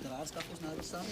draadstafels naar de staan.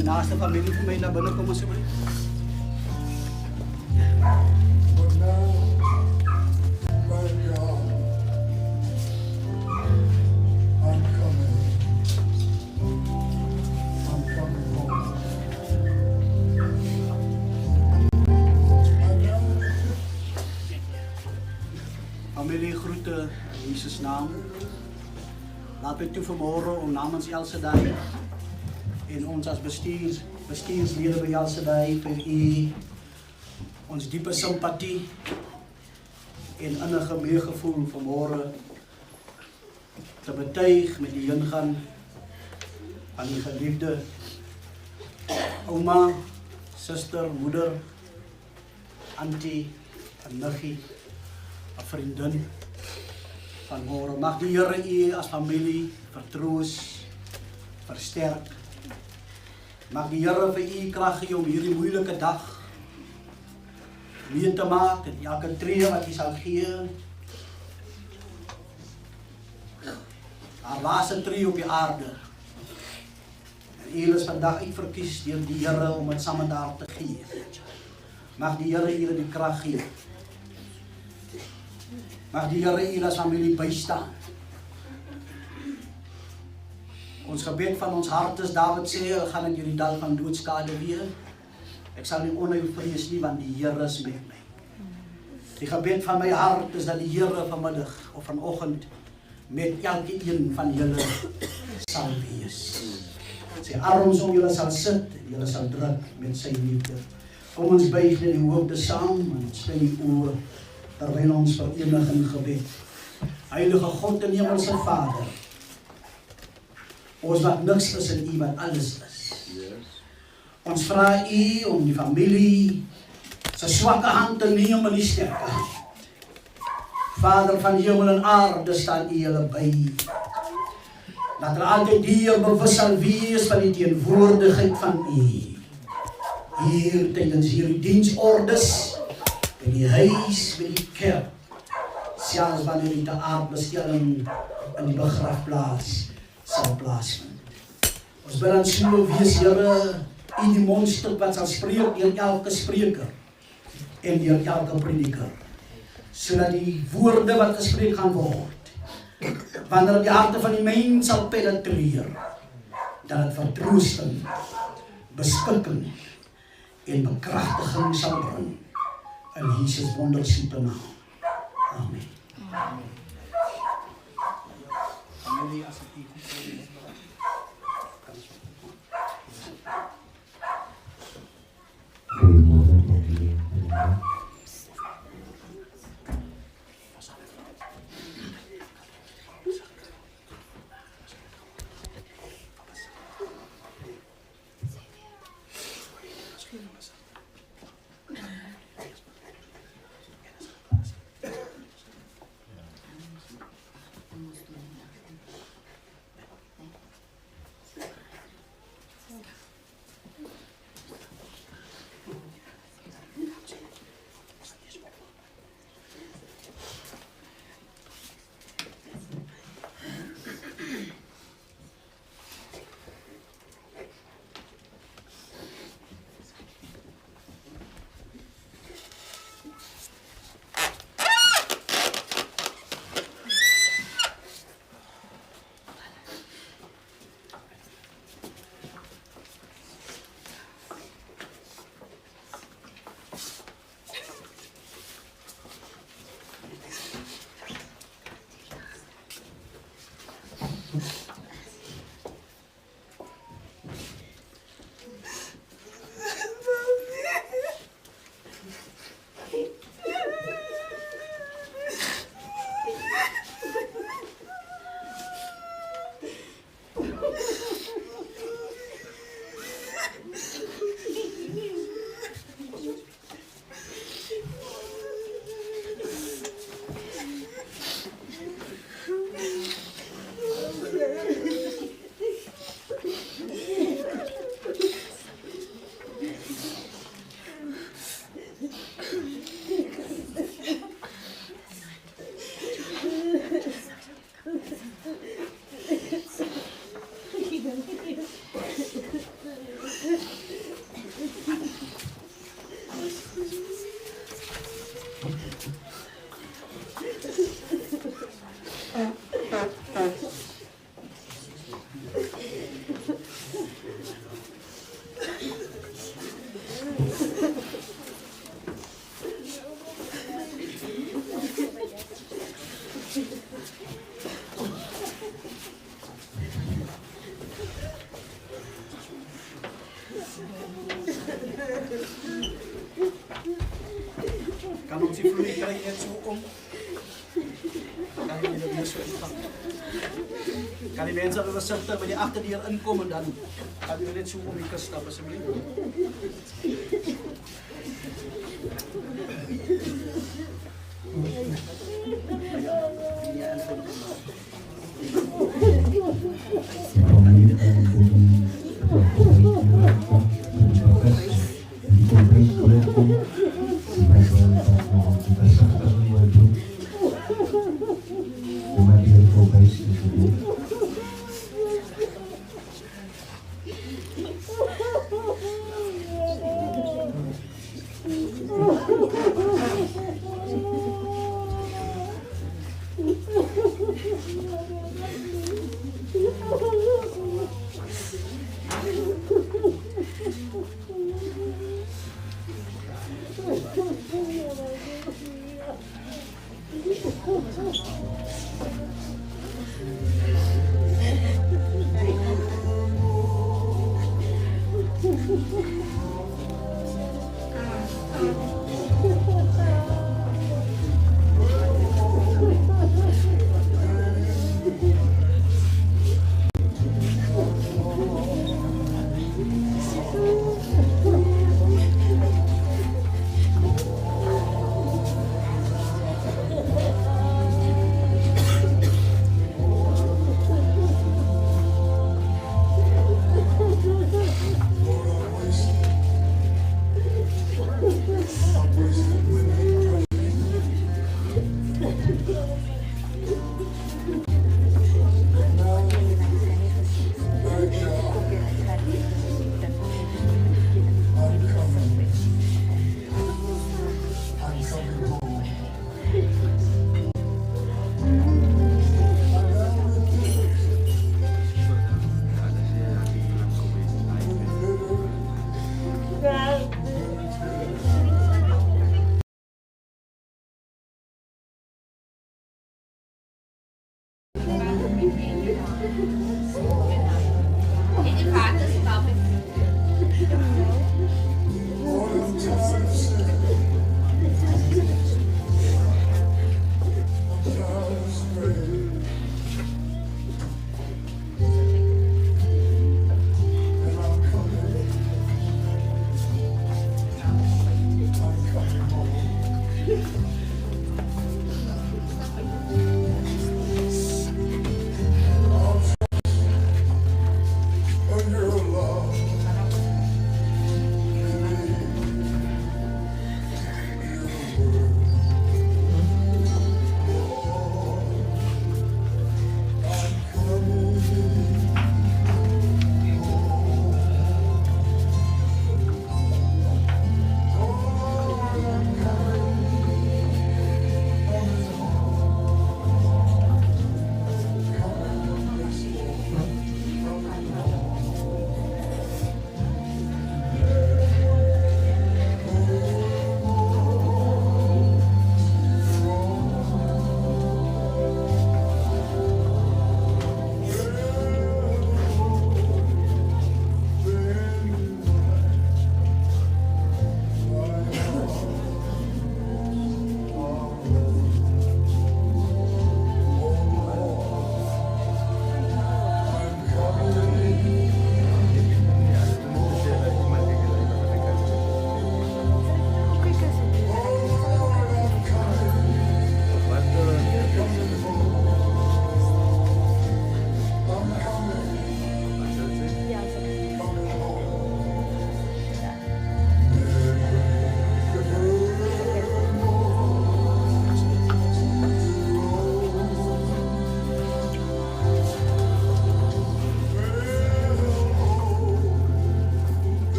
die naaste familie vir my na binne kom asseblief. But now, my God, I'm coming. I'm coming home. Familie groete in Jesus naam. Laat my toe vanmôre om namens El Shaddai en ons as bestuurslede by El Shaddai vir u ons diepe simpatie en innige meegevoel vanmôre te betuig met die ingaan aan die geliefde ouma, suster, moeder, auntie, en niggie, 'n vriendin vanmôre. Mag die Here u as familie vertroos, versterk. Mag die Here vir u krag gee om hierdie moeilike dag mee te maak en elke tree wat u sal gee, haar laaste tree op die aarde. En u is vandag uitverkies deur die Here om dit saam met haar te gee. Mag die Here u die krag gee. Mag die Here u as familie bystaan. Ons gebed van ons hart is, Dawid sê, gaan in hierdie dal van doodskade weer. Ek sal nie onheil vrees nie, want die Here is met my. Die gebed van my hart is dat die Here vanmiddag of vanoggend met elkeen van julle sal wees. Sy arms om julle sal sit en julle sal druk met sy liefde. Kom ons buig net die hoofde saam en sluit die oë terwyl ons verenig in gebed. Heilige God en Hemelse Vader, ons wat niks is en u wat alles is. Ons vra u om die familie se swakke hand te neem in die sterke hand. Vader van hemel en aarde, staan u julle by. Dat er altyd hier bewus sal wees van die teenwoordigheid van u. Hier tydens hierdie diensordes, by die huis, by die kerk, selfs wanneer die aardbestelling in die begrafplaas sal plaasvind. Ons wil dan so wees, Here, u die mondstuk wat sal spreek deur elke spreker en deur elke prediker, sodat die woorde wat gespreek gaan word, wanneer die harte van die mens sal penetreer, dat het vertroosting, beskikking en bekragtiging sal bring. In Jesus wondersiepe naam. Amen. Familie, as ek hier Kanong si Floyd kay Etsuong. Kani nila Yesu ita. Kani bensa ba santa ba ni akta diyan an komandan. Kani nila Etsuong ikas tapos sa mga.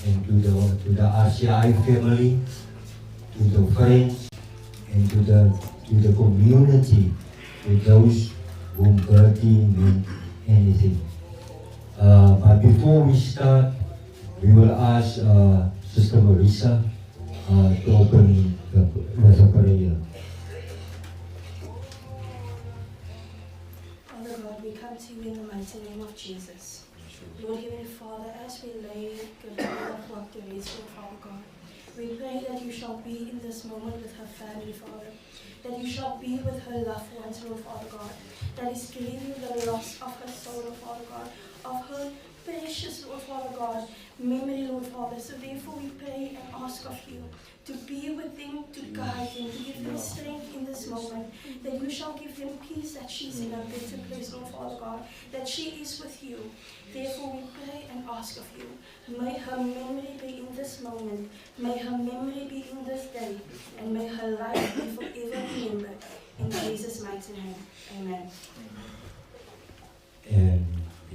and to the RCI family, to the friends, and to the community, to those whom Bertie meant anything. But before we start, we will ask Sister Marisa to open with a prayer. Father God, we come to you in the mighty name of Jesus. Lord Heavenly Father, as we lay the flock to rest, Lord Father God, we pray that you shall be in this moment with her family, Father. That you shall be with her loved ones, Lord Father God. That is grieving the loss of her soul, Lord Father God. Of her precious, Lord Father God, memory, Lord Father. So therefore we pray and ask of you to be with them, to guide them, to give them strength in this moment. That you shall give them peace, that she's in a better place, Lord Father God. That she is with you. Therefore we pray and ask of you. May her memory be in this moment. May her memory be in this day. And may her life be forever remembered. In Jesus' mighty name. Amen.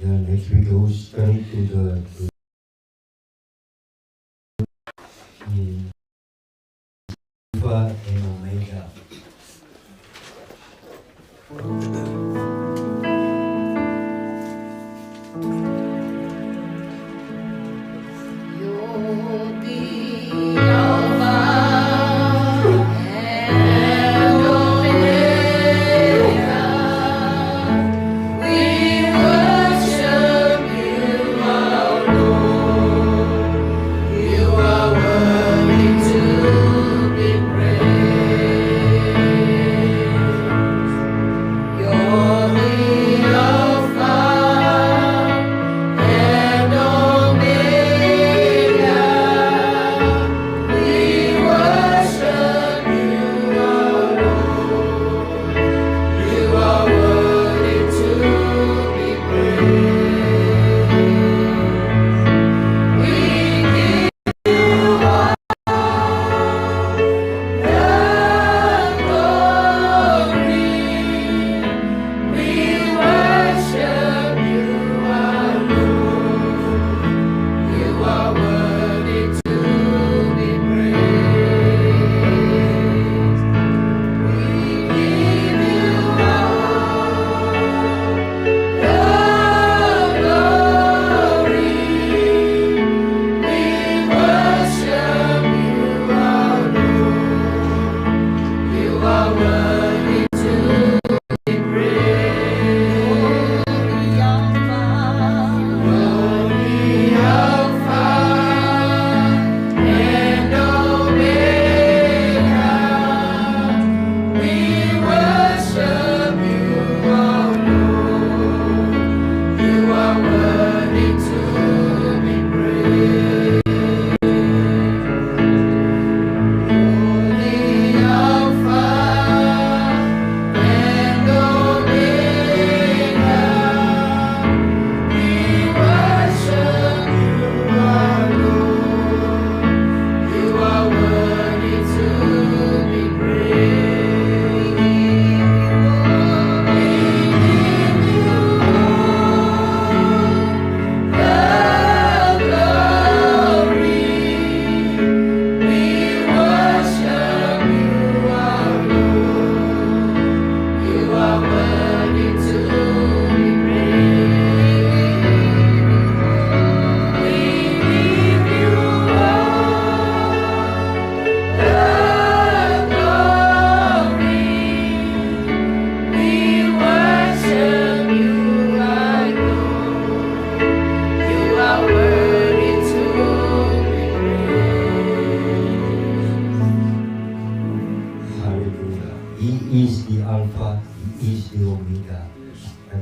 And next we go straight to the Alpha and Omega.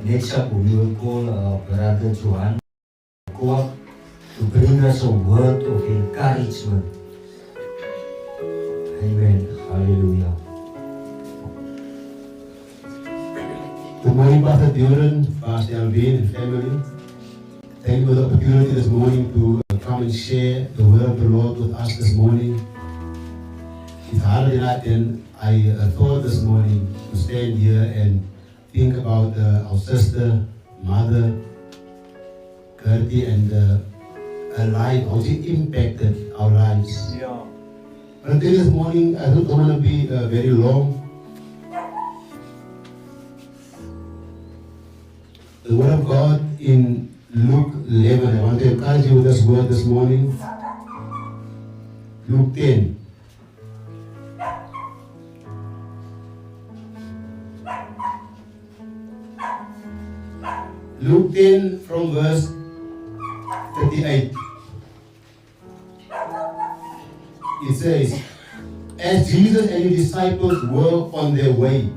Next up, we will call Brother Johan to bring us a word of encouragement. Amen. Hallelujah. Good morning, Pastor Duran, Pastor Alvin, and family. Thank you for the opportunity this morning to come and share the word of the Lord with us this morning. It's harder than that, and I thought this morning to stand here and think about our sister, mother, Gertie, and a life, how she impacted our lives. Yeah. But until this morning, I don't want to be very long. The word of God in Luke 11, I want to encourage you with this word this morning. Luke 10. Luke 10 from verse 38. It says, as Jesus and his disciples were on their way,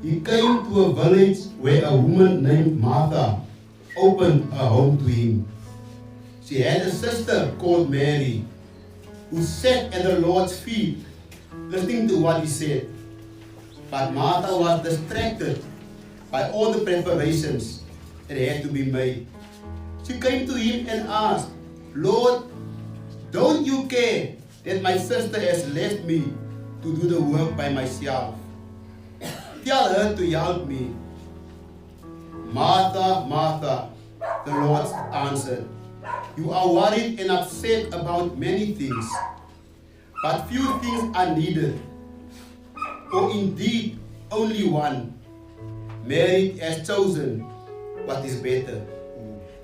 he came to a village where a woman named Martha opened her home to him. She had a sister called Mary, who sat at the Lord's feet, listening to what he said. But Martha was distracted by all the preparations that had to be made. She came to him and asked, Lord, don't you care that my sister has left me to do the work by myself? Tell her to help me. Martha, Martha, the Lord answered, you are worried and upset about many things, but few things are needed, or indeed only one. Mary has chosen what is better,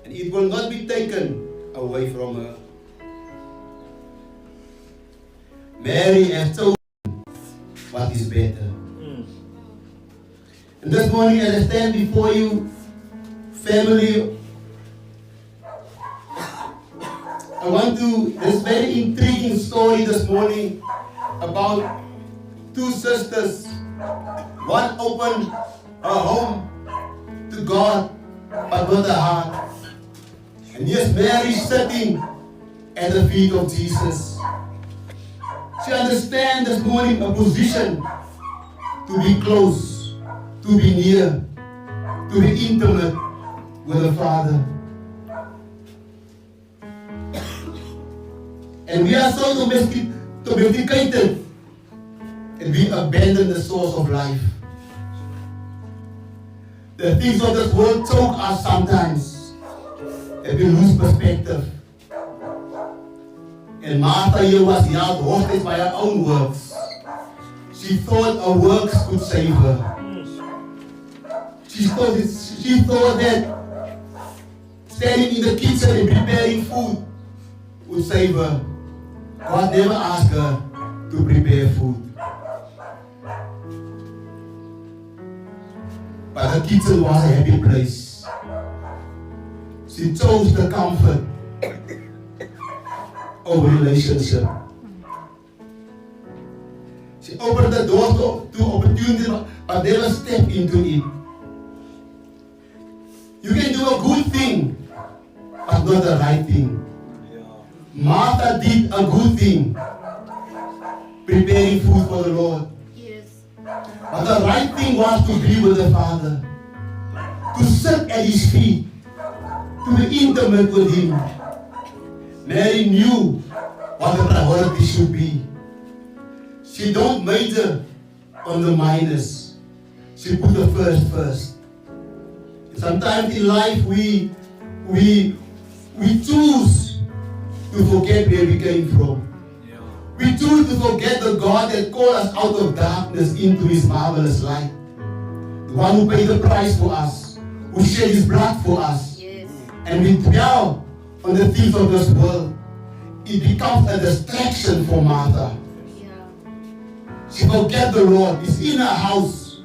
and it will not be taken away from her. Mary has chosen what is better. And this morning, as I stand before you, family, I want to, this very intriguing story this morning about two sisters. One opened her home to God, but not her heart. And here's Mary sitting at the feet of Jesus. She understands this morning a position to be close, to be near, to be intimate with the Father. And we are so domesticated and we abandon the source of life. The things of this world choke us sometimes and we lose perspective. And Martha here was held hostage by her own works. She thought her works could save her. She thought that standing in the kitchen and preparing food would save her. God never asked her to prepare food. But her kitchen was a happy place. She chose the comfort of relationship. She opened the door to opportunity, but never stepped into it. You can do a good thing, but not the right thing. Martha did a good thing, preparing food for the Lord. Yes. But the right thing was to be with the Father, to sit at his feet, to be intimate with him. Mary knew what the priority should be. She don't major on the minus. She put the first. Sometimes in life we choose to forget where we came from. We choose to forget the God that called us out of darkness into his marvelous light. The one who paid the price for us, who shed his blood for us. Yes. And we dwell on the things of this world. It becomes a distraction for Martha. Yeah. She forget the Lord. He's in her house,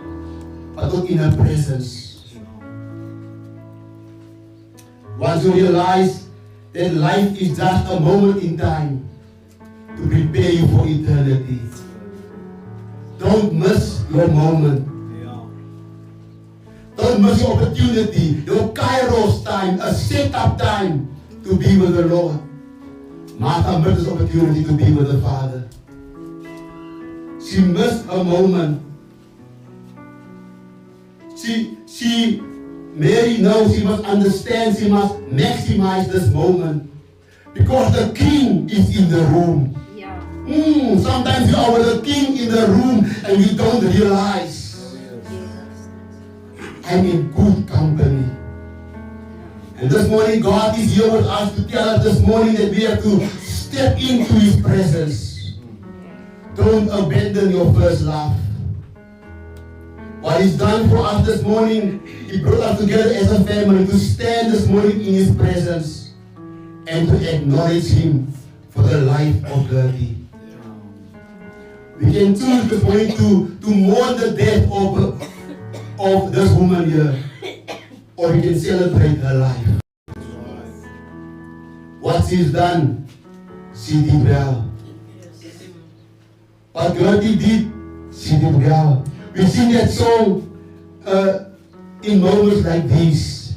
but not in her presence. Once you realize that life is just a moment in time to prepare you for eternity, don't miss your moment. Don't miss your opportunity, your Kairos time, a set-up time to be with the Lord. Martha missed this opportunity to be with the Father. She missed a moment. Mary knows she must understand, she must maximize this moment. Because the King is in the room. Yeah. Sometimes you are with the King in the room and you don't realize. Yes. I'm in good company. And this morning, God is here with us to tell us this morning that we have to step into His presence. Don't abandon your first love. What He's done for us this morning, He brought us together as a family to stand this morning in His presence and to acknowledge Him for the life of Gertie. We can choose this morning to mourn the death of this woman here, or we can celebrate her life. What she's done, she did well. What Gertie did, she did well. We sing that song in moments like these.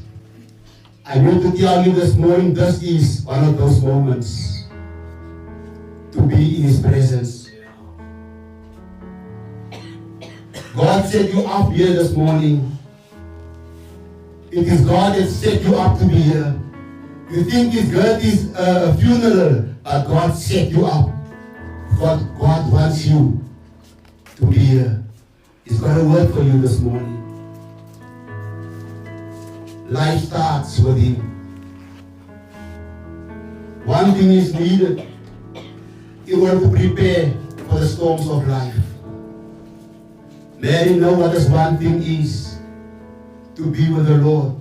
I want to tell you this morning, this is one of those moments to be in His presence. God set you up here this morning. It is God that set you up to be here. You think it's Gertie's funeral, but God set you up. God wants you to be here. He's got a word for you this morning. Life starts with Him. One thing is needed in order to prepare for the storms of life. Mary know what this one thing is: to be with the Lord.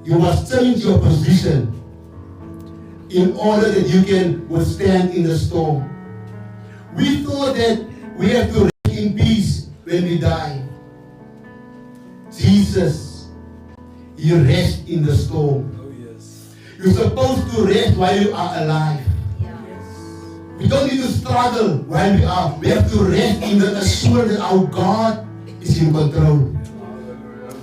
You must change your position in order that you can withstand in the storm. We thought that we have to rest in peace when we die. Jesus, He rests in the storm. Oh, yes. You're supposed to rest while you are alive. We don't need to struggle while we are. We have to rest in the assurance that our God is in control.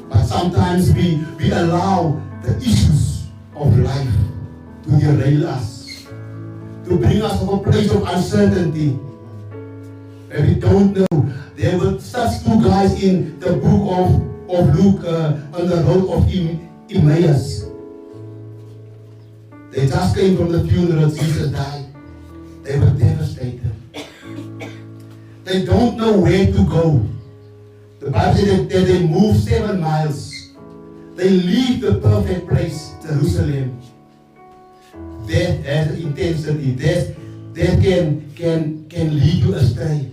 But sometimes we allow the issues of life to derail us, to bring us to a place of uncertainty where we don't know. There were such two guys in the book of Luke on the road of Emmaus. They just came from the funeral. Jesus died. They were devastated. They don't know where to go. The Bible says that they moved 7 miles. They leave the perfect place, Jerusalem. That has intensity. That can lead you astray.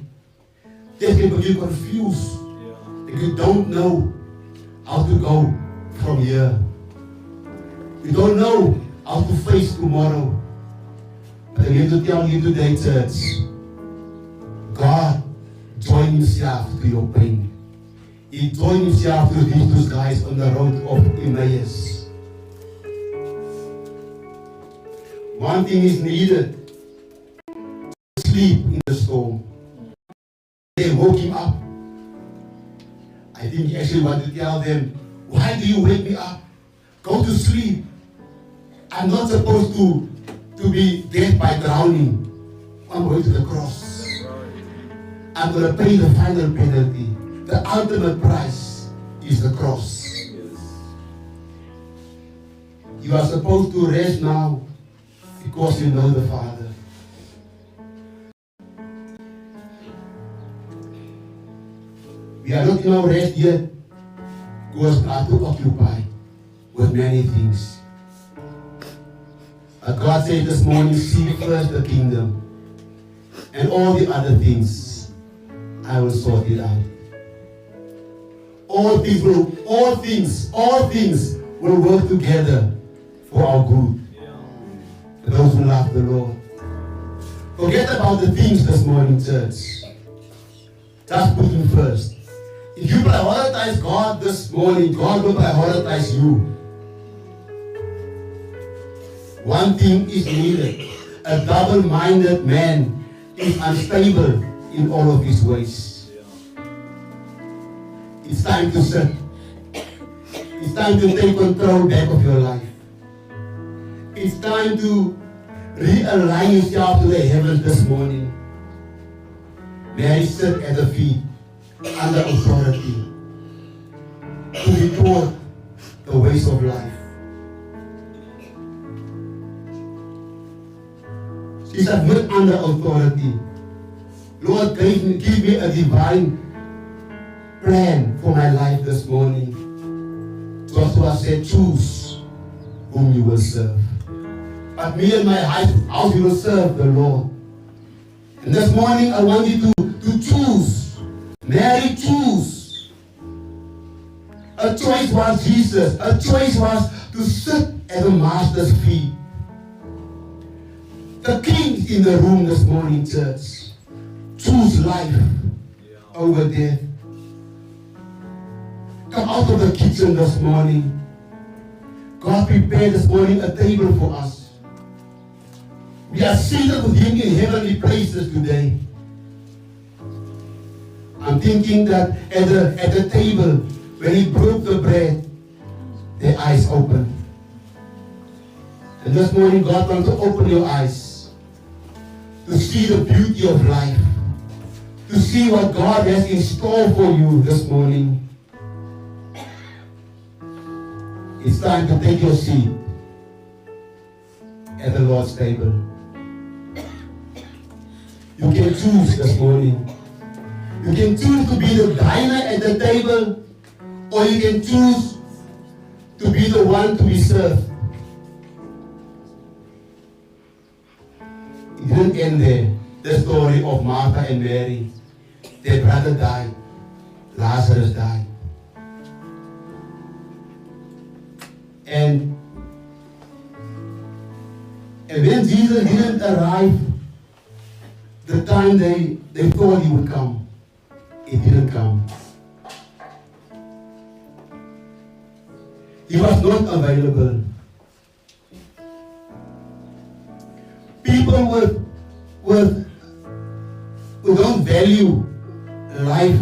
That can make you confused. If you don't know how to go from here. You don't know how to face tomorrow. But I'm here to tell you today, church, God joined Himself to your pain. He joined Himself to these two guys on the road of Emmaus. One thing is needed: to sleep in the storm. They woke Him up. I think He actually wanted to tell them, why do you wake me up? Go to sleep. I'm not supposed to be dead by drowning. I'm going to the cross. I'm going to pay the final penalty. The ultimate price is the cross. You are supposed to rest now because you know the Father. We are not in our rest yet because we are too occupied with many things. But God said this morning, seek first the kingdom, and all the other things I will sort it out. All things will work together for our good. For those who love the Lord. Forget about the things this morning, church. Just put Him first. If you prioritize God this morning, God will prioritize you. One thing is needed. A double-minded man is unstable in all of his ways. It's time to sit. It's time to take control back of your life. It's time to realign yourself to the heavens this morning. May I sit at the feet under authority to be taught the ways of life. She submit under authority. Lord, give me a divine plan for my life this morning. Joshua said, choose whom you will serve. But me and my house, we will serve the Lord. And this morning, I want you to choose. Mary, choose. A choice was Jesus. A choice was to sit at the Master's feet. The King in the room this morning, church. Choose life over death. Come out of the kitchen this morning. God prepared this morning a table for us. We are seated with Him in heavenly places today. I'm thinking that at the table, when He broke the bread, their eyes opened. And this morning, God wants to open your eyes to see the beauty of life, to see what God has in store for you this morning. It's time to take your seat at the Lord's table. You can choose this morning. You can choose to be the diner at the table, or you can choose to be the one to be served. It didn't end there. The story of Martha and Mary. Their brother died. Lazarus died. And when Jesus didn't arrive the time they thought He would come, He didn't come. He was not available. People who don't value life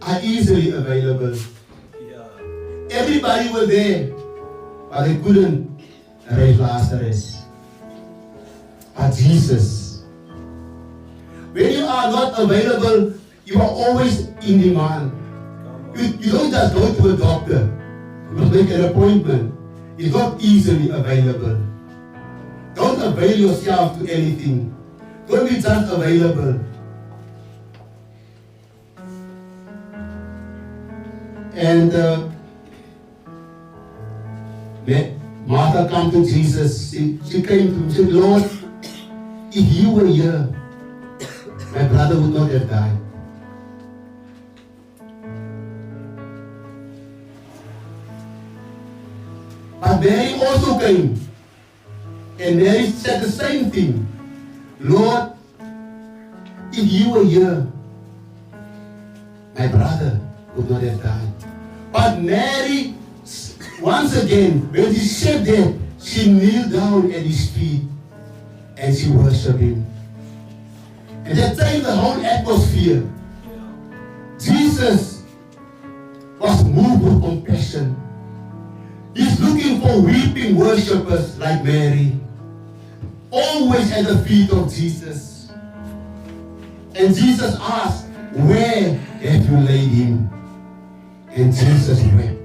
are easily available. Everybody was there, but they couldn't raise Lazarus. But Jesus, when you are not available, you are always in demand. You don't just go to a doctor. You must make an appointment. It's not easily available. Don't avail yourself to anything. Don't be just available. And Martha came to Jesus. She came to him and said, Lord, if you were here, my brother would not have died. But Mary also came. And Mary said the same thing. Lord, if you were here, my brother would not have died. But Mary, once again, when she said that, she kneeled down at His feet and she worshipped Him. And that changed the whole atmosphere. Jesus was moved with compassion. He's looking for weeping worshippers like Mary, always at the feet of Jesus. And Jesus asked, where have you laid Him? And Jesus wept.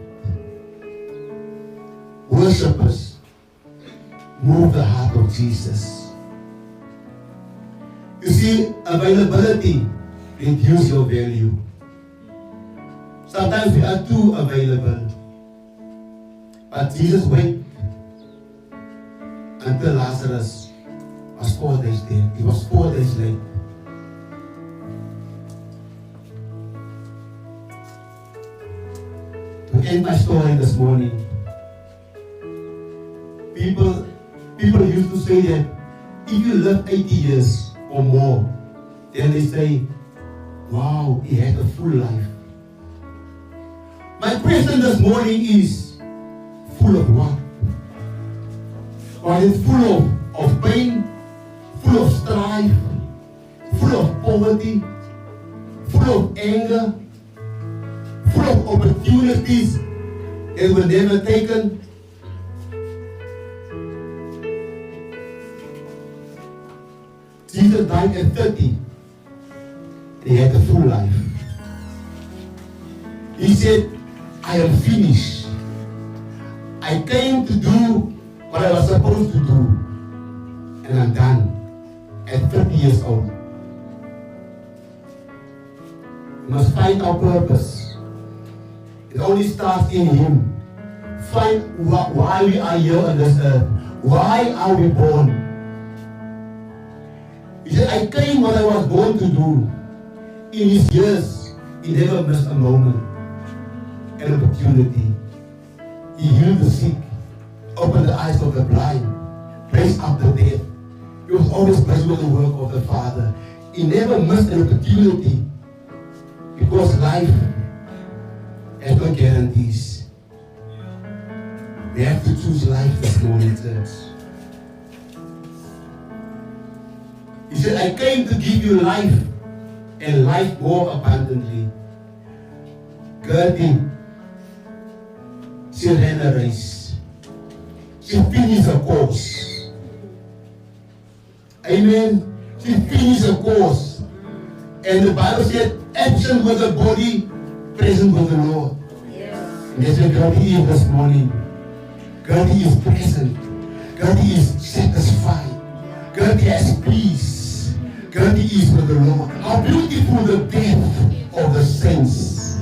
Worshippers move the heart of Jesus. You see, availability reduces your value. Sometimes we are too available. But Jesus waited until Lazarus was 4 days dead. He was 4 days late. To end my story this morning, people used to say that if you live 80 years or more, then they say, wow, he had a full life. My question this morning is, full of what? Or it's full of pain, full of strife, full of poverty, full of anger, full of opportunities that were never taken. Jesus died at 30. He had a full life. He said, I am finished. I came to do what I was supposed to do. And I'm done. At 30 years old. We must find our purpose. It only starts in Him. Find why we are here on this earth. Why are we born? He said, I came what I was born to do. In His years, He never missed a moment, an opportunity. He healed the sick, opened the eyes of the blind, raised up the dead. He was always busy with the work of the Father. He never missed an opportunity, because life has no guarantees. We have to choose life this morning, church. He said, I came to give you life, and life more abundantly. Gertie, she ran a race. She finished a course. Amen. She finished a course. And the Bible said, absent with the body, present with the Lord. And that's where Gertie is this morning. Gertie is present. Gertie is satisfied. Gertie has peace. Gertie is with the Lord. How beautiful the death of the saints.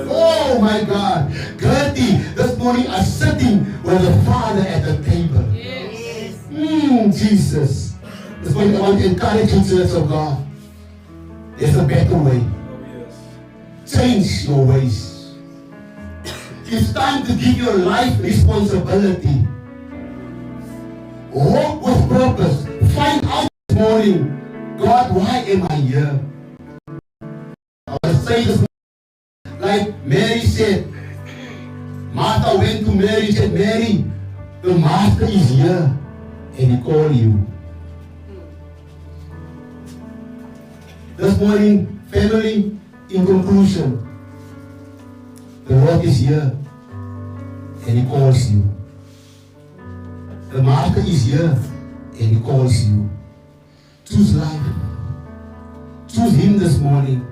Oh my God. Gertie this morning are sitting with the Father at the table. Jesus. This morning I want to encourage you, church of God. There's a better way. Change your ways. It's time to give your life responsibility. Walk with purpose. Find out this morning, God, why am I here? I want to say this, like Mary said. Martha went to Mary and said, Mary, the Master is here and He called you. This morning, family, in conclusion, the Lord is here and He calls you. The Master is here and He calls you. Choose life. Choose Him this morning.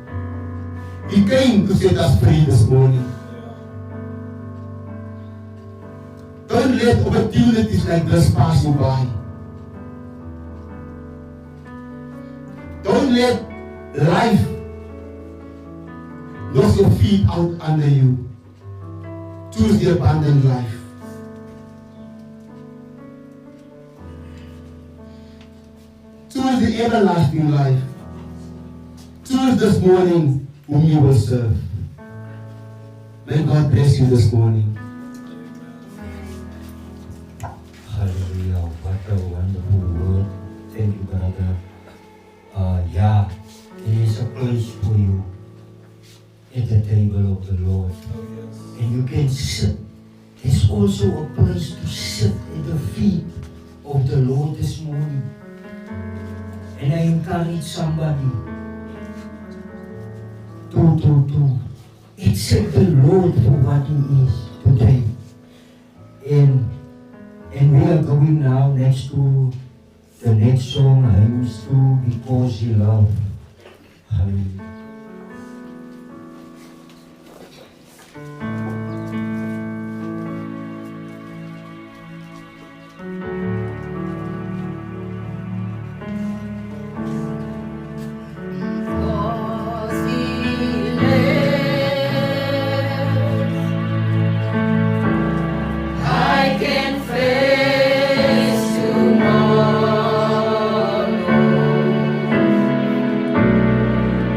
He came to set us free this morning. Don't let opportunities like this pass you by. Don't let life knock your feet out under you. Choose the abundant life. Choose the everlasting life. Choose this morning whom you will serve. May God bless you this morning. Hallelujah. What a wonderful word. Thank you, brother. Yeah, there is a place for you at the table of the Lord. And you can sit. There's also a place to sit at the feet of the Lord this morning. And I encourage somebody to accept the Lord for what He is today. And we are going now next to the next song, Hymns to Because You Love. Hallelujah.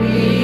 We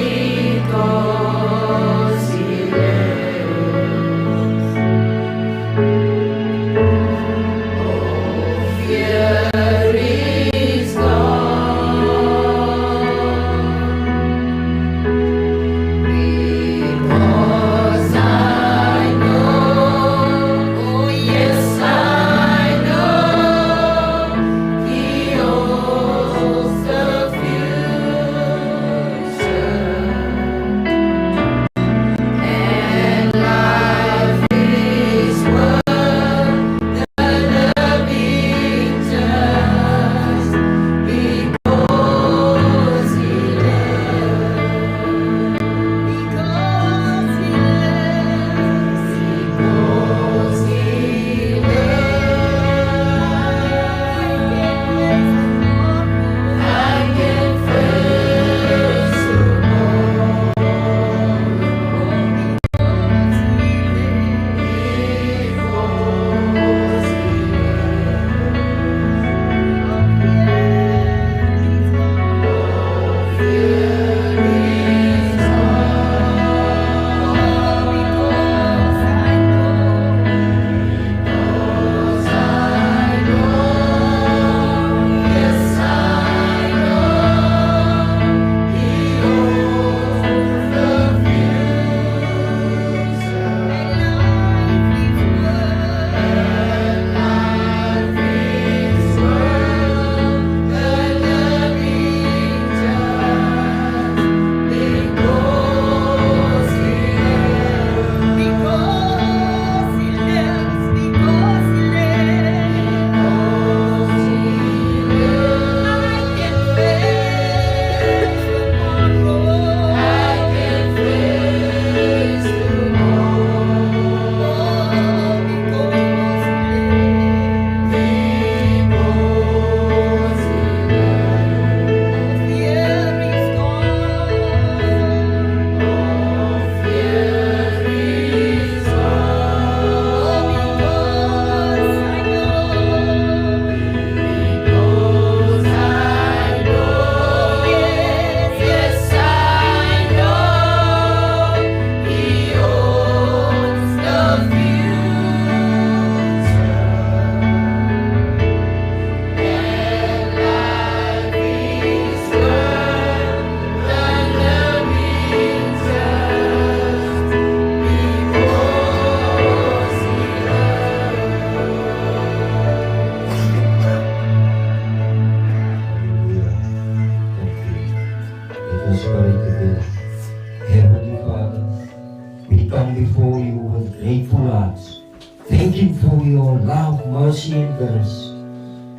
for your love, mercy, and grace.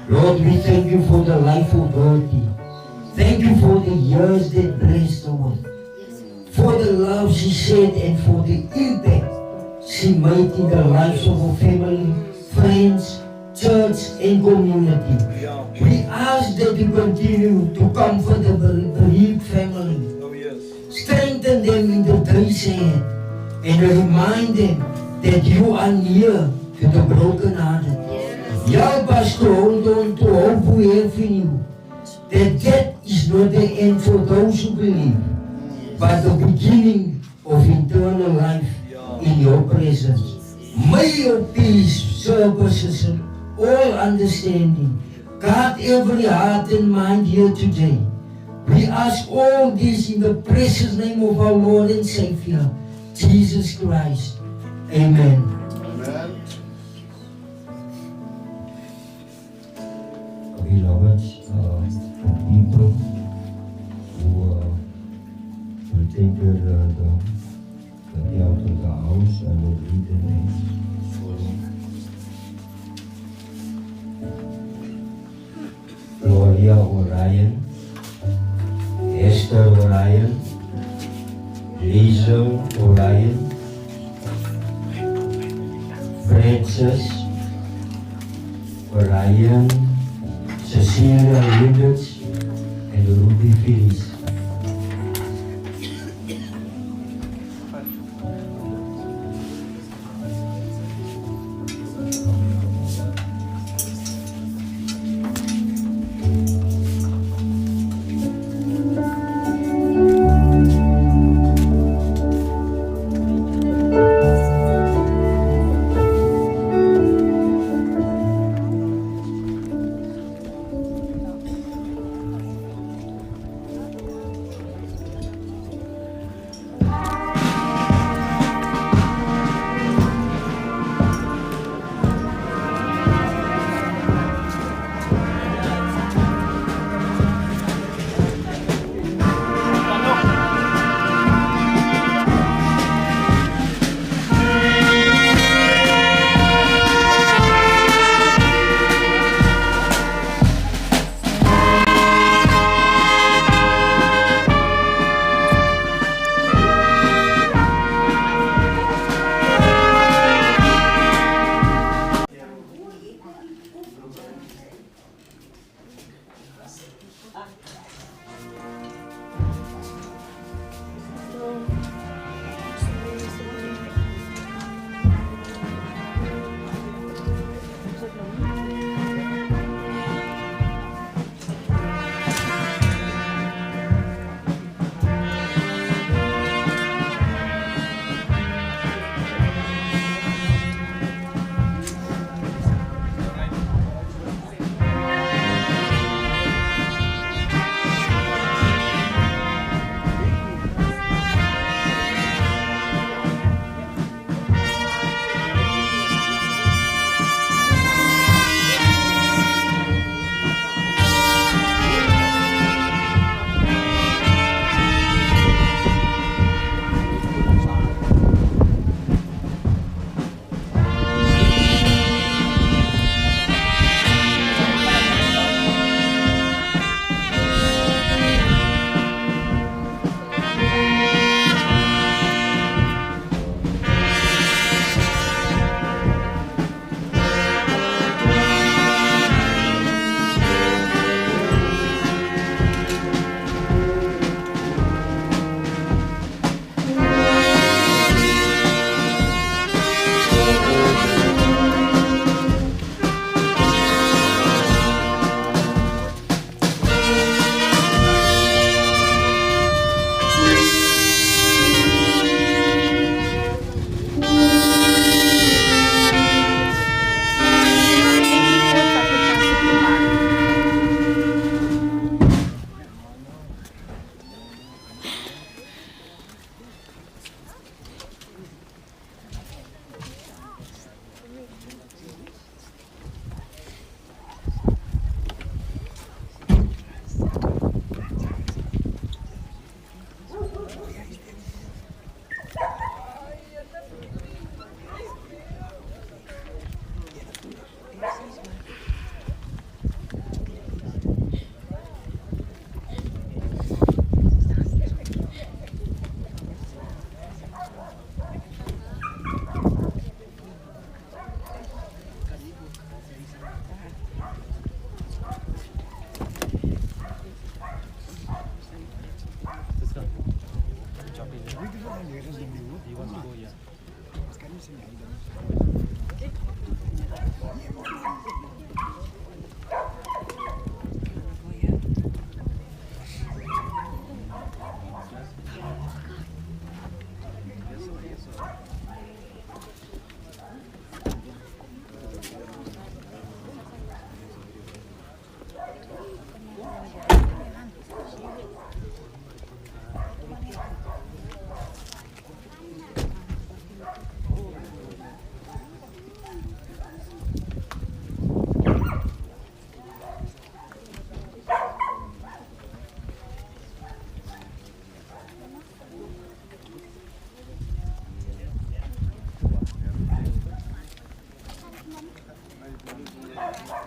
Lord, we thank you for the life of Bertie. Thank you for the years that blessed her, for the love she shared and for the impact she made in the lives of her family, friends, church, and community. We ask that you continue to comfort the bereaved family, strengthen them in the days ahead, and remind them that you are near to the brokenhearted. Help us to hold on to hope we have in you, that death is not the end for those who believe, but the beginning of eternal life in your presence. May your peace surpasses all understanding. Guard every heart and mind here today. We ask all this in the precious name of our Lord and Savior, Jesus Christ. Amen. Amen. Beloved, people who will take the out of the house, I will read the names. Gloria Orion, Esther Orion, Liesel Orion, Francis Orion, Cecilia Linders, and Ruby Phyllis.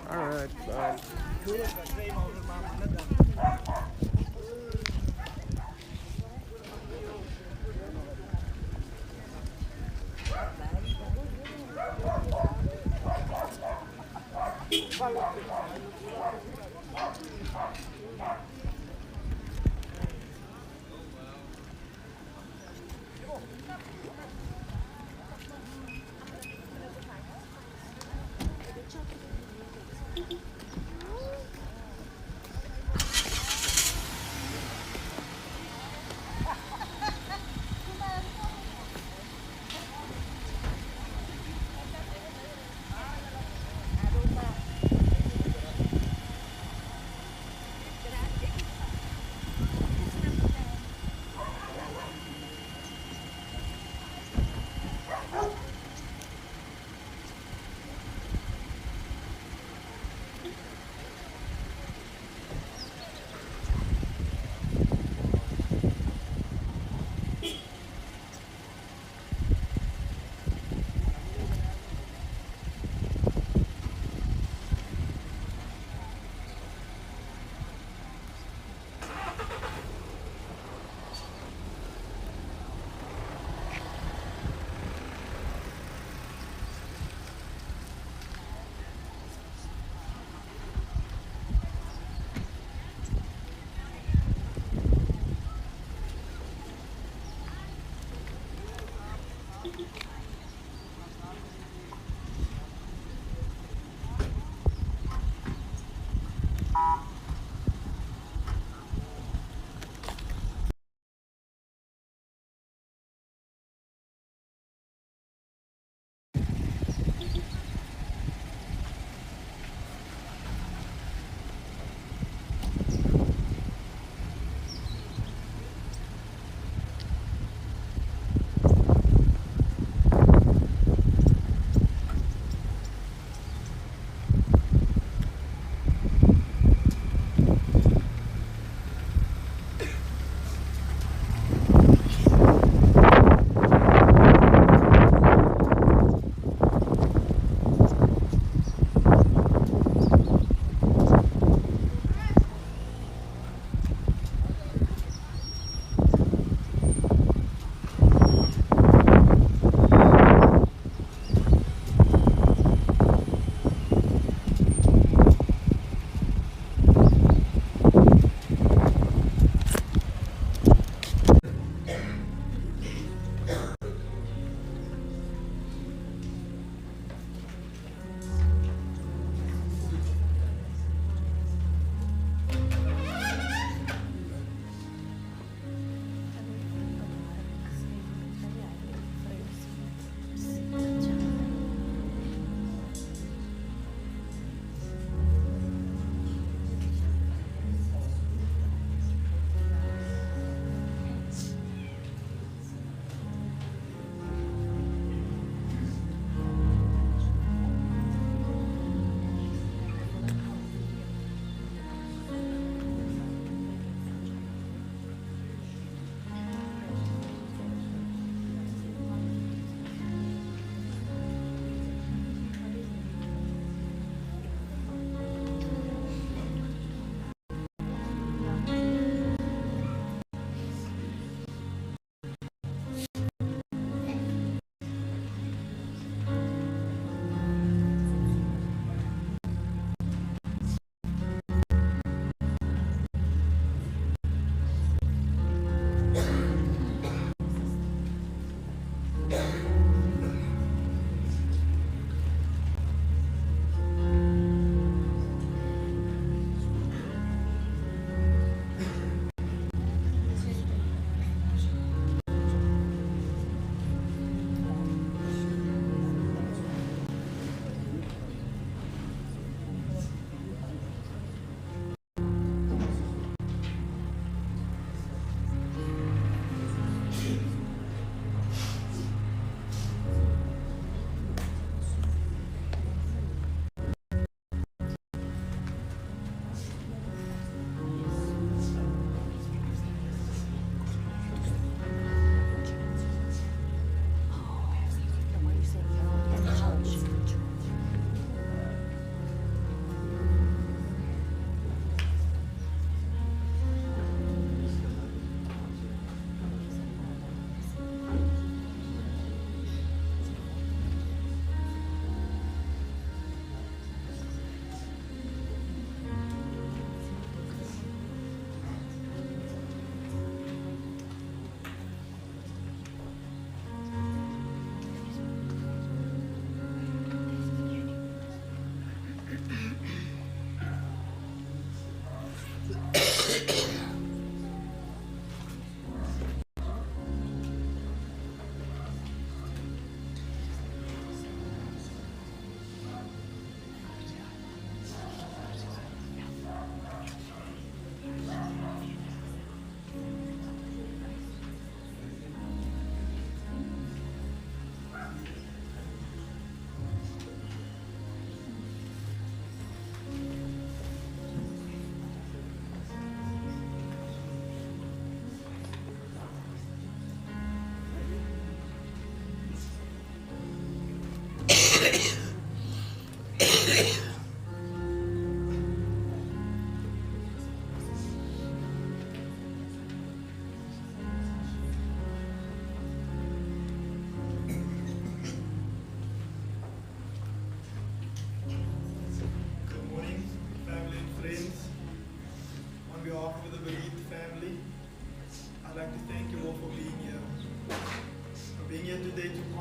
Alright, bye.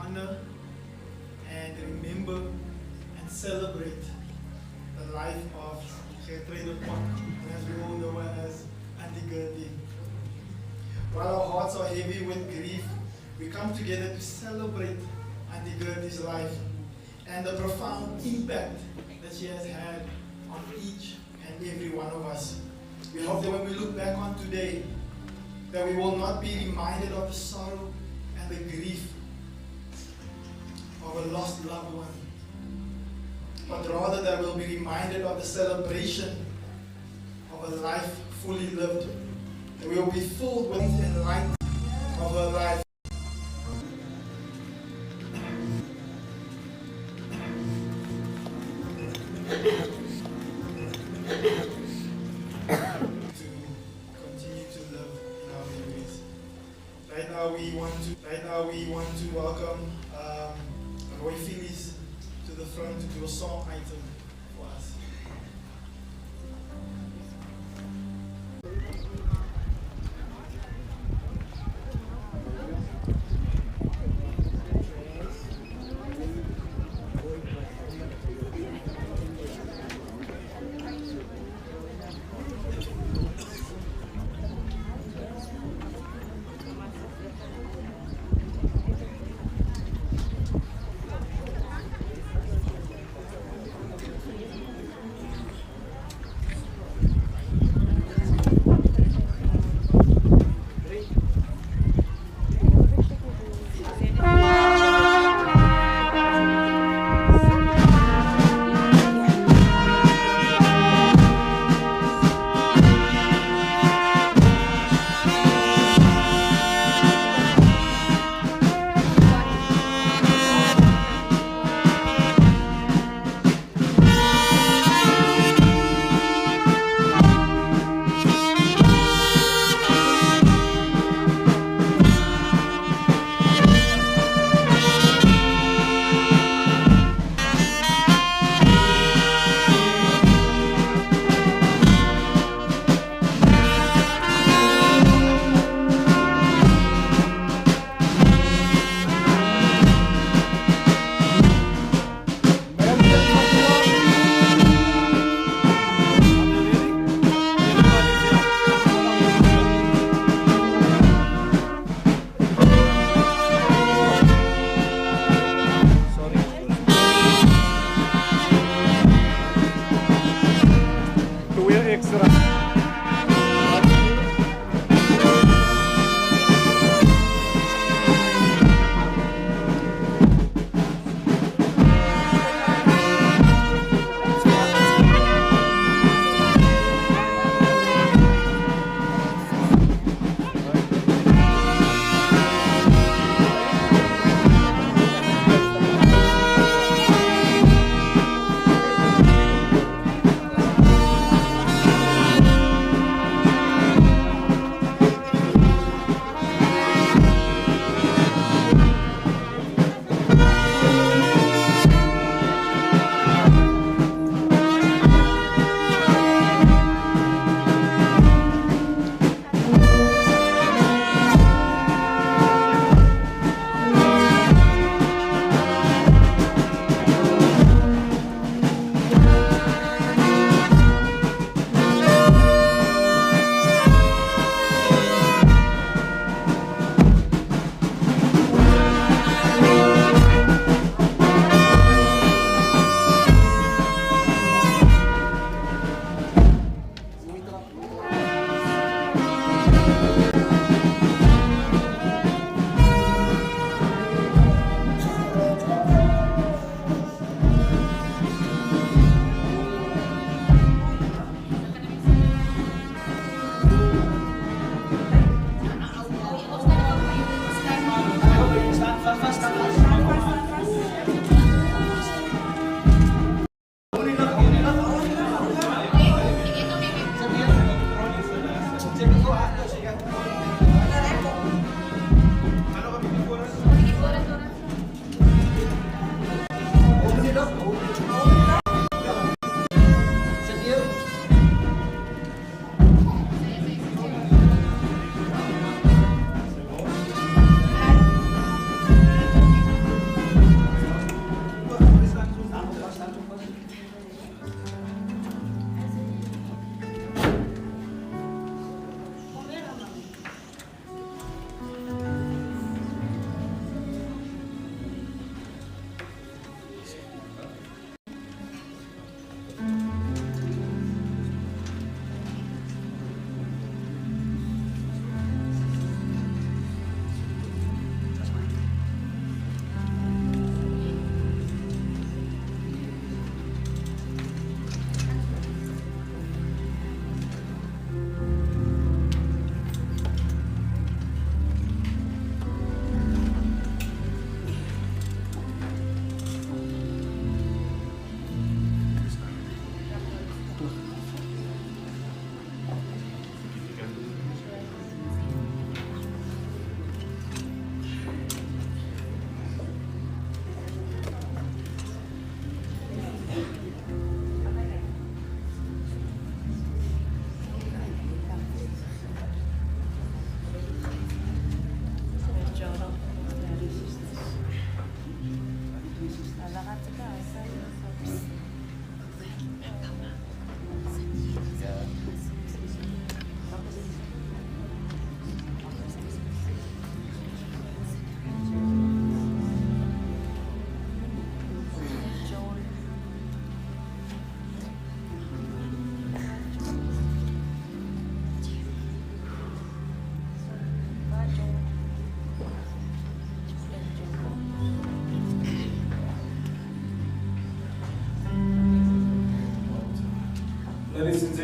honor and remember and celebrate the life of Gertrude Pak, and as we all know her as Auntie Gertie. While our hearts are heavy with grief, we come together to celebrate Auntie Gertie's life and the profound impact that she has had on each and every one of us. We hope that when we look back on today, that we will not be reminded of the sorrow and the grief of a lost loved one, but rather that we'll be reminded of the celebration of a life fully lived. That we will be filled with the light of her life. To continue to live in our memories. Right now we want to welcome Roy Phillies to the front to do a song item for us.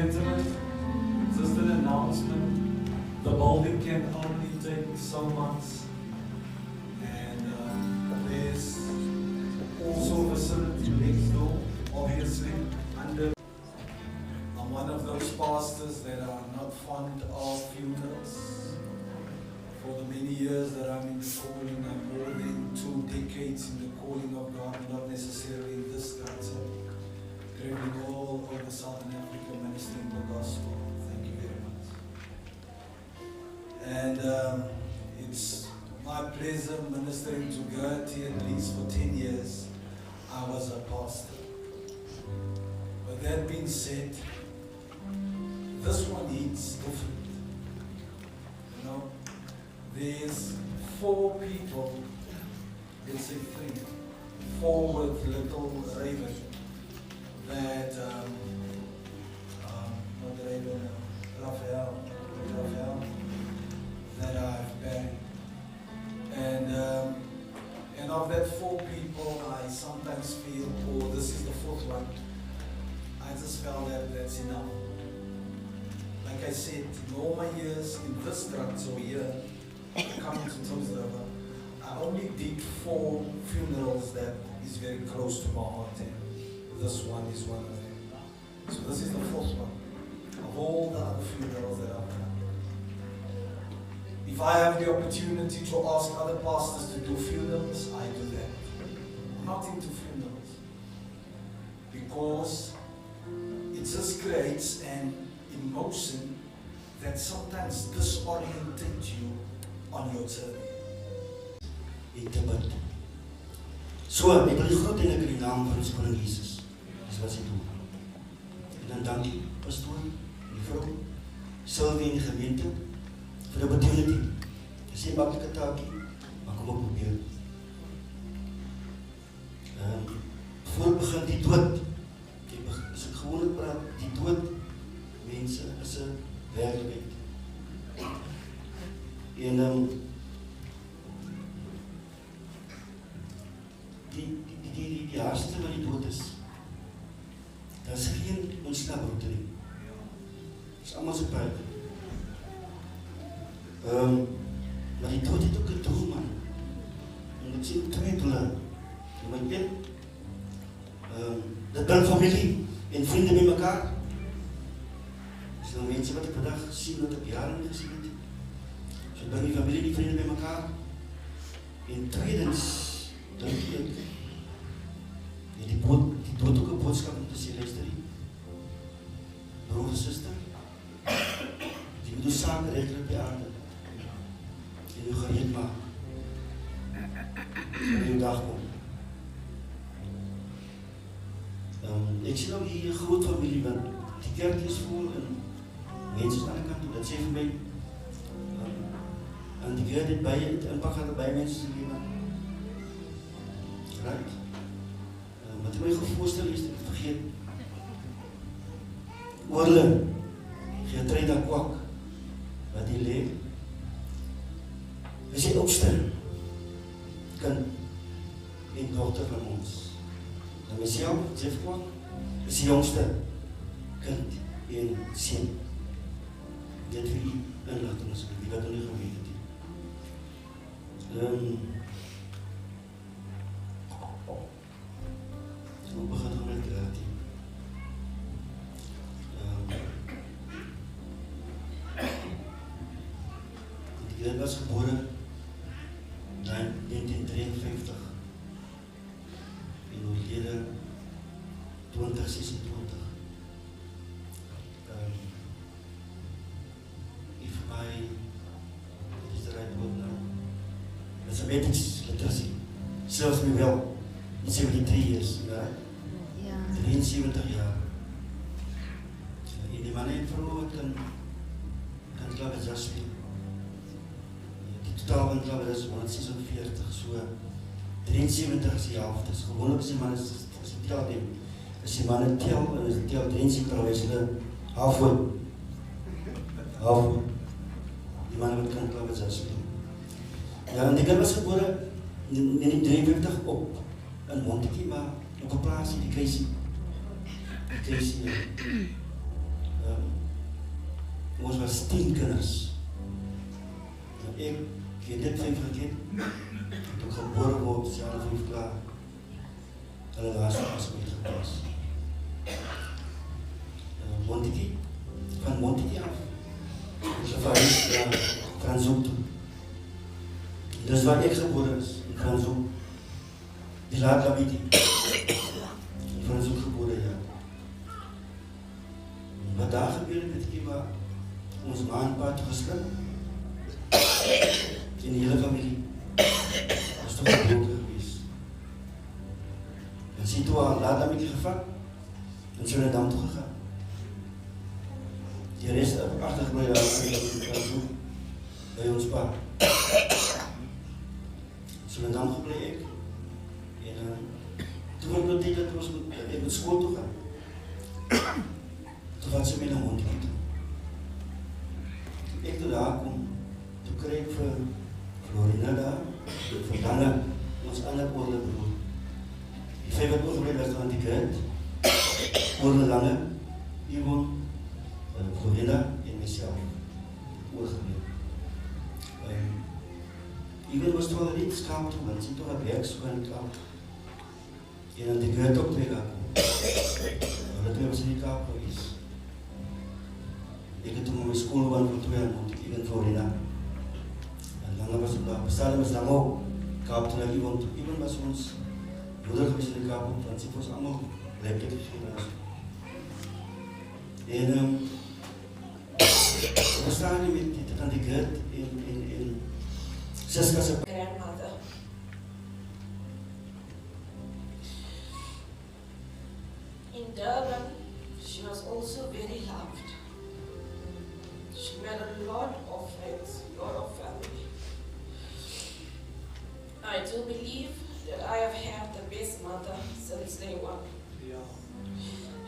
gentlemen, just an announcement. The building can only take so much, and there's also a facility next door, obviously, under. I'm one of those pastors that are not fond of funerals. For the many years that I'm in the calling, I'm more than 2 decades in the calling of God, not necessarily in this country. Traveling all over Southern Africa, ministering the gospel. Thank you very much. And it's my pleasure ministering to Gertie at least for 10 years. I was a pastor. But that being said, this one hits different. You know, there's 4 people, let's say 3, 4 with little Raven. That not Raven, Raphael, that I've buried, and of that 4 people, I sometimes feel, oh, this is the 4th one. I just felt that that's enough. Like I said, in all my years in this structure here, coming to Tom's River, I only did 4 funerals that is very close to my heart. This one is one of them. So this is the 4th one of all the other funerals that I've done. If I have the opportunity to ask other pastors to do funerals, I do that. I'm not into funerals because it just creates an emotion that sometimes disorientates you on your journey. Intimate. So, ek wil die groot en ek in die naam van ons koning Jesus. Dis wat sy doen. En dan dankie, pastoor, die vrou, Sylvie en die gemeente, vir die opportunity. Dis nie maklike taakie, maar kom ek probeer. Voor begin die dood, as ek gewoonlik praat, die dood, mense, is 'n werklikheid. En die hardste wat die dood is, daar is geen ontsnaproute nie. Dit is allemaal so buiten. Maar die dood het ook 'n doel, man. En ek sien 2 doele. Nummer 1, dit bring familie en vriende by mekaar. Dis nou mense wat ek vandag sien, wat ek jare nie gesien het. So bring die familie en die vriende by mekaar. En tweedens, dink ek, die dood ook 'n boodskap om te sê, luister nie. Broer en suster, die moet jou sake regkry op die aarde. En jou gereed maak. En jou dag kom. Ek sien nou hier 'n groot familie, want die kerk is vol en mense aan die kant toe, dat sê vir my, en die Here het baie impak gehad by mense se lewe. Right? Wat ek my voorstel is, ek vergeet. Oorle, Geertruida Kwak, wat die lê, is die oudste kind en dochter van ons. En myself, Jeff Kwak, is die jongste kind en seun. Dit vir die inligting is, die wat nie geweet het. Hoe begin ek met Gertie? Die kind was gebore in 1953 en oorlede 2026. Vir my, dit is die right woord nou. Mathematics literacy serves me well in 73 years, right? 73 jaar. En die man en vrou wat kan klaver speel. Die totaal van klaver is 146, so 73 is die helft. Is gewoonlik as die man is die tel neem. As die man tel en is die tel 73, is hulle halfwoord. Halfwoord. Die man wat kan klaver speel. Ja, en die kind was gebore in 1953 op in Montetjie, maar op 'n plaas in die Kruisie. Ons was 10 kinders. Ek het dit 5 gekend. Toe ek gebore word, is hulle 5 klaar. Hulle laaste was uitgepas. Montetjie, van Montetjie af. Ons verhuis na Franshoek toe. Dis waar ek gebore is, in Franshoek. Die laat Labiti. In Franshoek gebore, ja. Wat daar gebeur het, weet ek waar ons ma en pa toe geskrik. In die hele familie. Was toch gebroken geweest. En sien toe al laat Labiti gevat, en Suriname toe gegaan. Die rest achtergebleven bij ons pa. Suriname gebleven ik. En toen ik dat deed, dat was ik met school toe gaan. Toen had ze mij naar Montetjie toe. Toen ik daar kom, toen kreeg ik voor Florina daar, voor Danne, ons andere oude broer. Die 5 jaar gebleven was aan die kant. Oude Lange, die woon. Florina en mezelf oorgeneem. Iemand was toch al niet schaam toe, want ze toch een werk zo aan het kamp. En dan de geld ook weer aan. Maar dat was niet kaap geweest. Ik heb toen mijn school van voor 2 jaar moeten ik in Florina. En dan was het daar. Bestaan was dan ook kaap toen naar iemand. Iemand was ons moeder geweest in de kaap, want ze was allemaal lekker gegeven. En we staan nu met dit aan de grid in Siska's grandmother. In Durban, she was also very loved. She made a lot of friends, a lot of family. I do believe that I have had the best mother since day one.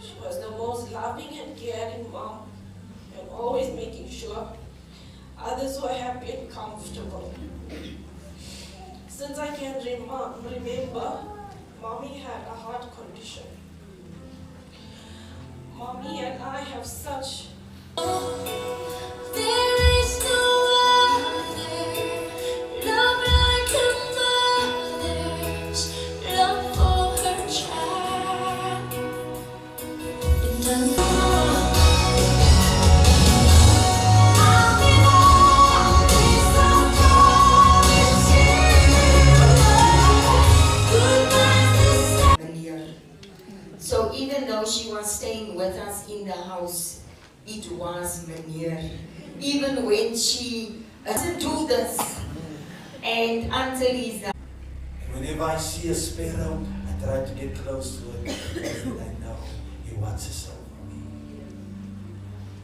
She was the most loving and caring mom, and always making sure others were happy and comfortable. Since I can remember, Mommy had a heart condition. Mommy and I have such there is no other love like a mother's love for her child. And so even though she was staying with us in the house, it was Meneer. Even when she doesn't do this, and until he's done. Whenever I see a sparrow, I try to get close to it because I know he watches over me.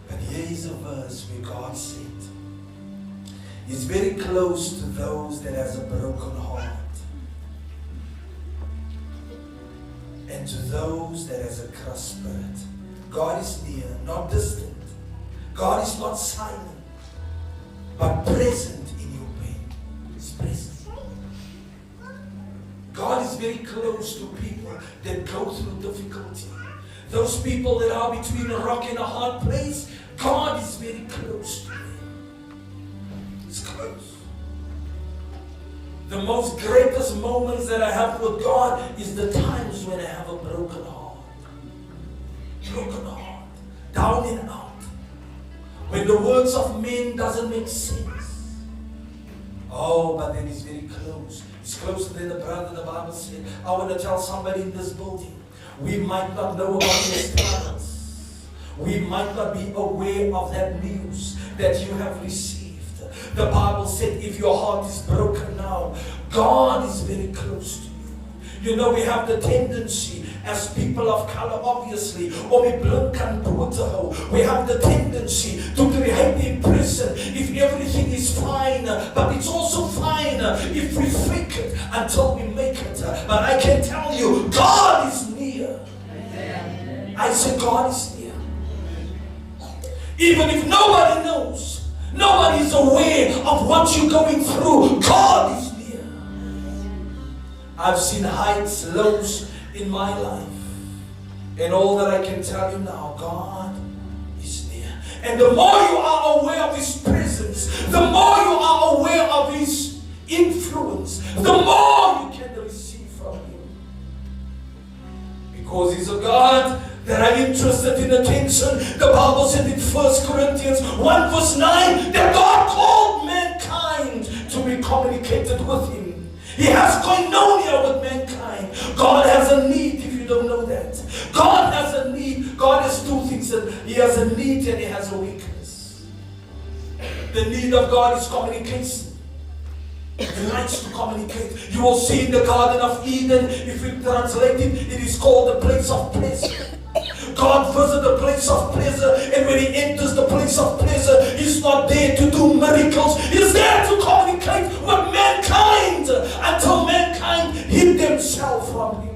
But here is a verse where God said, He's very close to those that has a broken heart. And to those that has a crushed spirit. God is near, not distant. God is not silent, but present in your pain. He's present. God is very close to people that go through difficulty. Those people that are between a rock and a hard place, God is very close to them. It's close. The most greatest moments that I have with God is the times when I have a broken heart. Broken heart. Down and out. When the words of men doesn't make sense. Oh, but then He's very close. He's closer than the brother, the Bible said. I want to tell somebody in this building, we might not know about your struggles. We might not be aware of that news that you have received. The Bible said if your heart is broken now, God is very close to you. You know, we have the tendency as people of color, obviously, or we we have the tendency to create the impression if everything is fine, but it's also fine if we fake it until we make it. But I can tell you, God is near. I said God is near. Even if nobody knows, nobody is aware of what you're going through, God is near. I've seen heights, lows in my life. And all that I can tell you now, God is near. And the more you are aware of His presence, the more you are aware of His influence, the more you can receive from Him. Because He's a God that are interested in attention. The Bible said in 1 Corinthians 1 verse 9 that God called mankind to be communicated with Him. He has koinonia with mankind. God has a need, if you don't know that. God has a need. God has two things. He has a need and He has a weakness. The need of God is communication. He likes to communicate. You will see in the Garden of Eden, if you translate it, it is called the place of pleasure. God visits the place of pleasure, and when He enters the place of pleasure, He's not there to do miracles. He's there to communicate with mankind until mankind hid themselves from Him.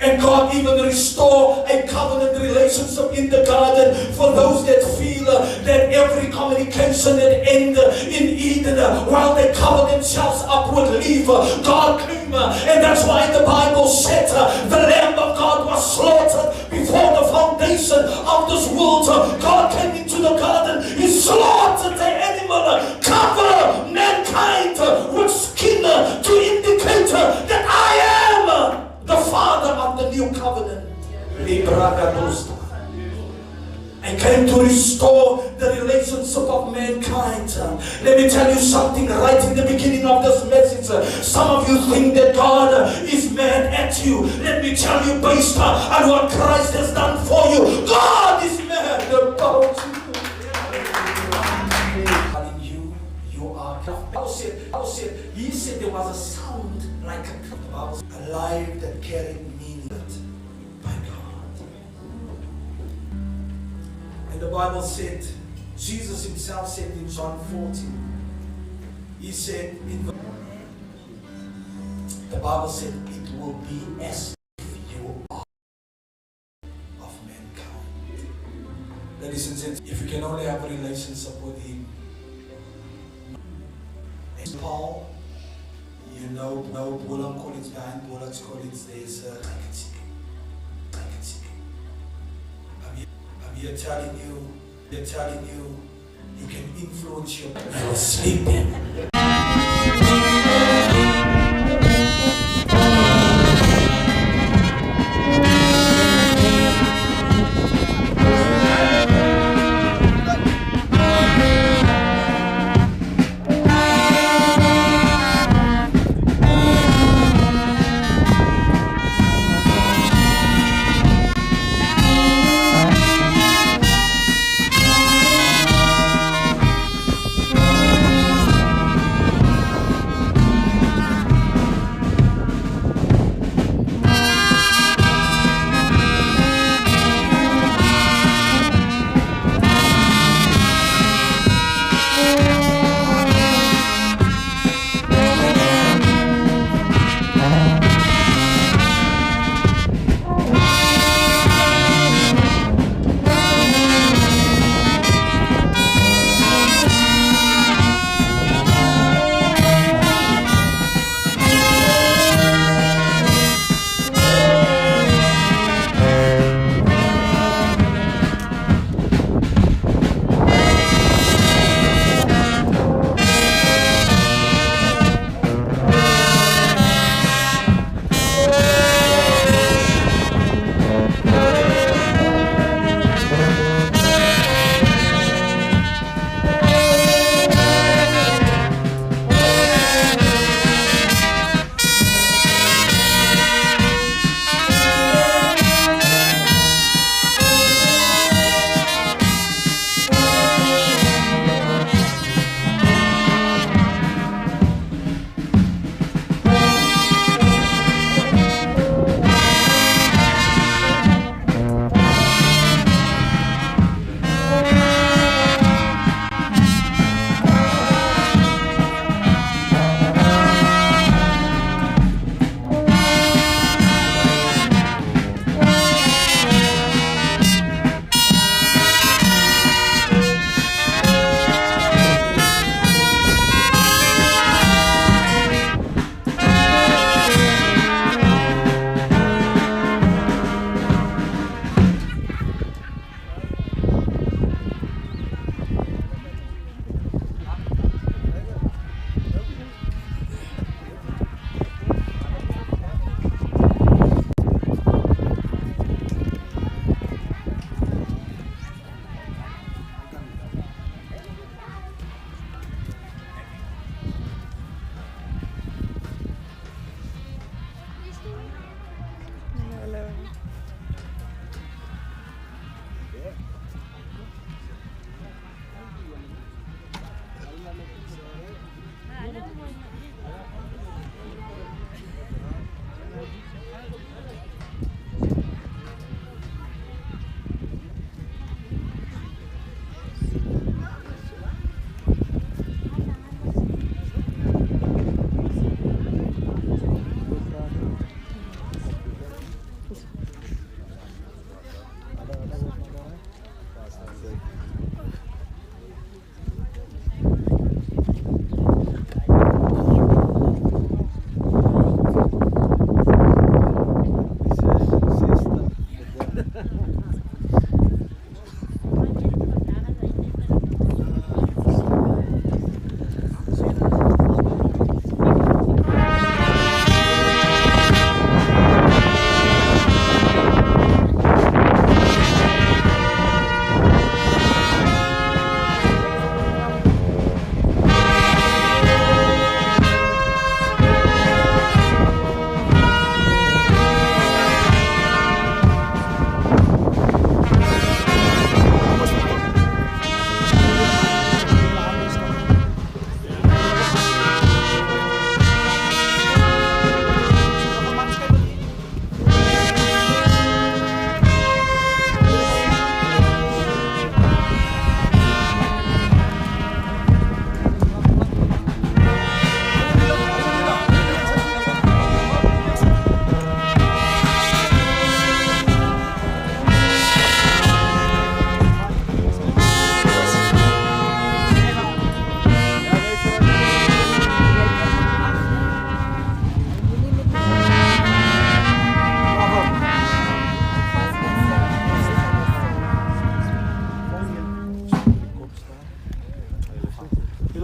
And God even restored a covenant relationship in the garden for those that feel that every communication that ended in Eden while they covered themselves up with leaf. God came, and that's why the Bible said the Lamb of God was slaughtered before the foundation of this world. God came into the garden, He slaughtered the animal, covered mankind with skin to indicate that I am the Father of the new covenant. And came to restore the relationship of mankind. Let me tell you something right in the beginning of this message. Some of you think that God is mad at you. Let me tell you, based on what Christ has done for you, God is mad about you. You are. He said there was a sound like a life that carried meaning by God. And the Bible said, Jesus Himself said in John 14, He said, the Bible said, it will be as if you are of mankind. Ladies and gentlemen, if you can only have a relationship with Him. And Paul, you know, Bolang College, behind Bolang's College, there's a I'm here telling you, you can influence your people. You're sleeping.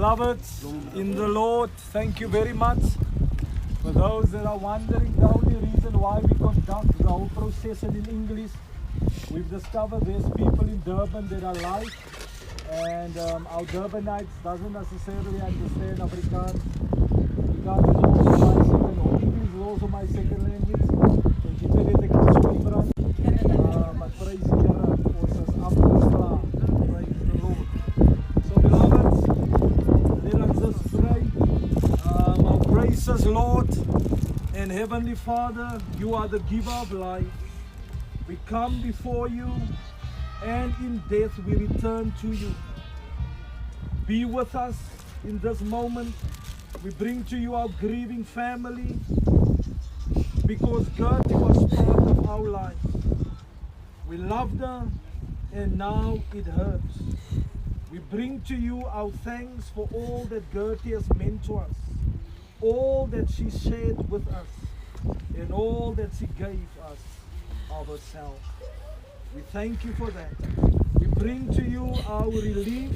Beloved, in the Lord, thank you very much. For those that are wondering, the only reason why we conduct the whole process in English, we've discovered there's people in Durban that are live, and our Durbanites doesn't necessarily understand Afrikaans. Afrikaans is also my second, or English is also my second language. En jy weet dit ek is so iemand. Maar praise the Lord, ons is afgeslaan. Praise the Lord. So beloved, let us just pray. Our gracious Lord and Heavenly Father, you are the giver of life. We come before you, and in death we return to you. Be with us in this moment. We bring to you our grieving family, because God was part of our lives. We loved her, and now it hurts. We bring to you our thanks for all that Gertie has meant to us, all that she shared with us, and all that she gave us of herself. We thank you for that. We bring to you our relief,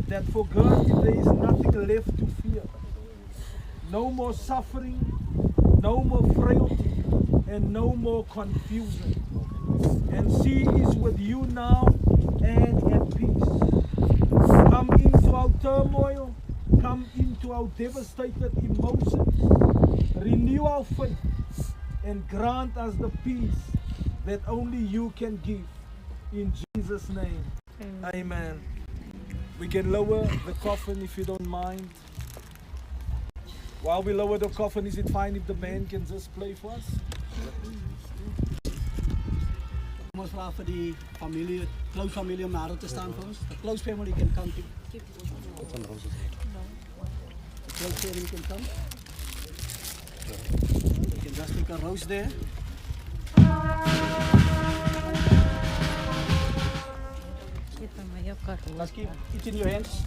that for Gertie there is nothing left to fear. No more suffering, no more frailty, and no more confusion. And she is with you now and at peace. Come into our turmoil, come into our devastated emotions, renew our faith, and grant us the peace that only you can give. In Jesus' name, amen. We can lower the coffin if you don't mind. While we lower the coffin, is it fine if the band can just play for us? Kom ons vra vir die familie, close familie om nader te staan vir ons. The close family can come to. The close family can come. You can just take a rose there. Let's keep it in your hands.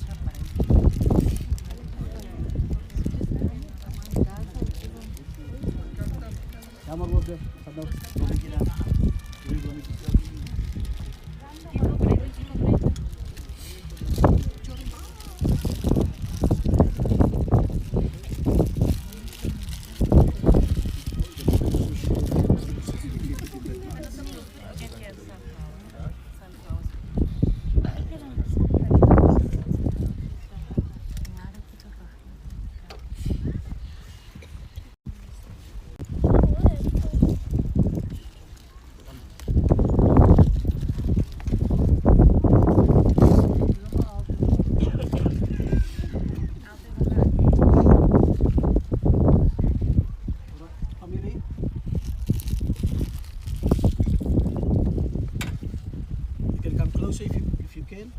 Jammer wordt er. Gaat nog een beetje naar. If you can.